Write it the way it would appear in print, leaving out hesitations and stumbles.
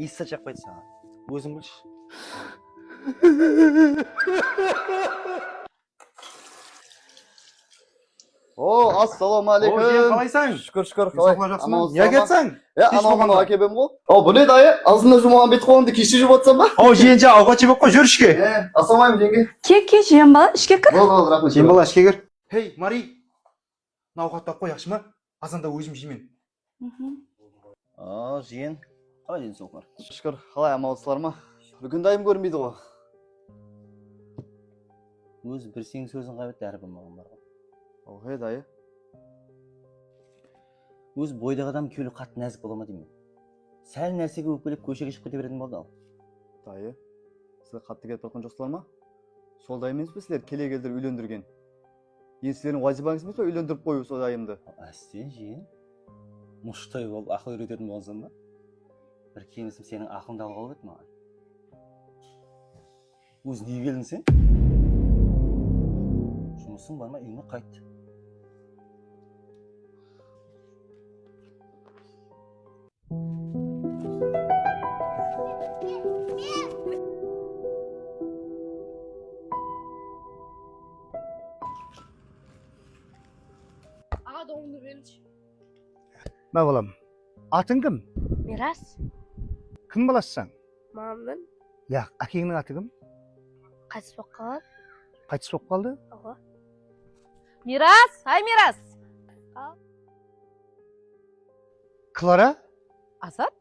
есі жақпайды саған. Өзің білші. О, ассалаумағалейкум. О, жиен қалайсың? Шүкір, Денсаулығың жақсы ма? Не кетсің? Анау әкебем ғой. О, бұл не дайы? Азында жұмаған бет қолымды кеште жеп отырсам ба? О, жиен жа, ауға жеп қой, жүр ішке. Ассалаумағалейкум жеңге. Ке, жиен бала, ішке кір. Бол, рахмет. Жиен бала, ішке кір. Хей, Мари. Науқаттап қой, жақсы ма? Азанда өзім жеймін. Жиен, қалай денсаулығың? Шүкір, қалай амалсыздар ма? Бүгін дайым көрінбейді ғой. Өзі бір сенің сөзін қайбет әрі болмаған бар ғой. О, дайы. Өз бойдағы адам күйелі қатты нәзік бола ма деймін. Сәл нәрсеге өкпелеп көшеге шығып кете беретін болды ал. Дайы, сіздер қатты кетіп жатқан жоқсыздар ма? Сол дайым емес пе сіздер келе келдір үйлендірген? Енді сіздердің уазипаңыз емес пе үйлендіріп қою сол дайымды? Әстен жиен. Мұштай болып ақыл үйрететін болсам ба? Бір кемісім сенің ақылыңды алып алып еді маған. Өз не келдің сен? Жұмысың бар ма? Үйіңе қайт. Аға доңды берші. Мә балам, атың кім? Мирас, Кім баласысың? мамамның Яқ, әкеңнің аты кім? қайтыс болып қалған. Қайтыс болып қалды? Аға. Мирас, ай Мирас. Клара? Азат?